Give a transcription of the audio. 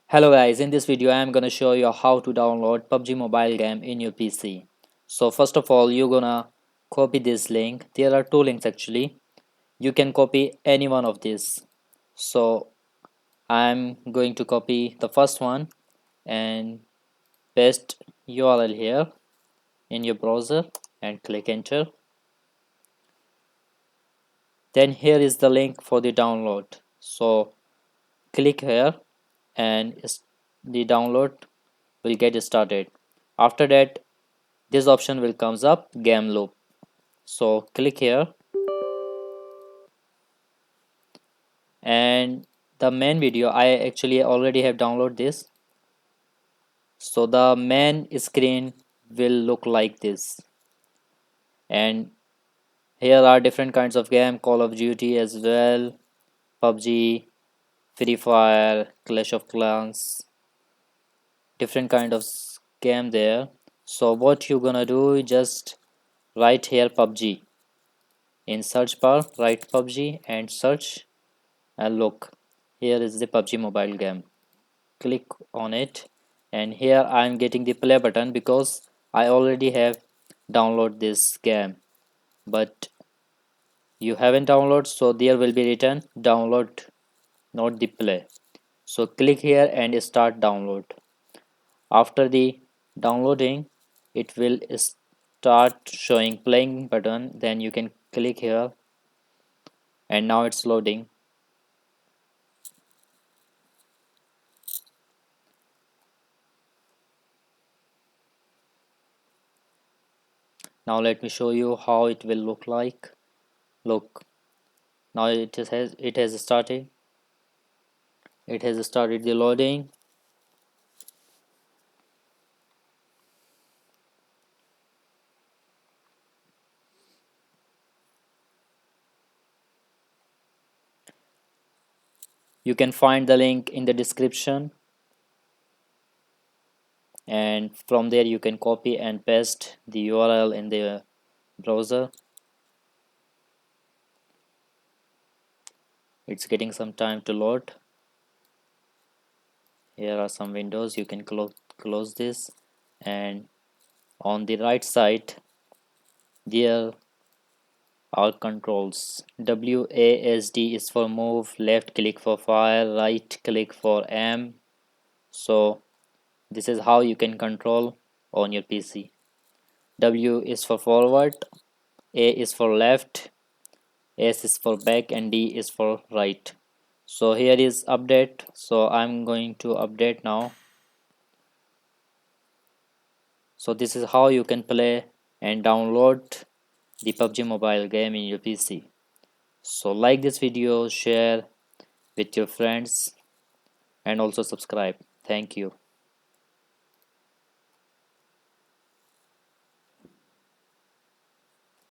Hello guys, in this video I am gonna show you how to download PUBG mobile game in your PC. So first of all, you're gonna copy this link. There are two links actually. You can copy any one of these. So I'm going to copy the first one and paste URL here in your browser and click enter. Then here is the link for the download. So click here and the download will get started. After that, this option will comes up game loop. So click here and the main video I actually already have downloaded this. So the main screen will look like this, and here are different kinds of game, Call of Duty as well, PUBG, Free Fire, Clash of Clans, different kind of game there. So what you gonna do, just write here PUBG in search bar, write PUBG and search, and look, here is the PUBG mobile game. Click on it and here I am getting the play button because I already have downloaded this game, but you haven't downloaded, so there will be written download, not the play. So click here and start download. After the downloading, it will start showing playing button, then you can click here and now it's loading. Now let me show you how it will look like. Look, now it has started. It has started the loading. You can find the link in the description, and from there you can copy and paste the URL in the browser. It's getting some time to load. Here are some windows. You can close this, and on the right side there are controls. WASD is for move, left click for fire, right click for aim. So this is how you can control on your PC. W is for forward, A is for left, S is for back, and D is for right. So here is update. So I'm going to update now. So this is how you can play and download the PUBG mobile game in your PC. So like this video, share with your friends, and also subscribe. Thank you.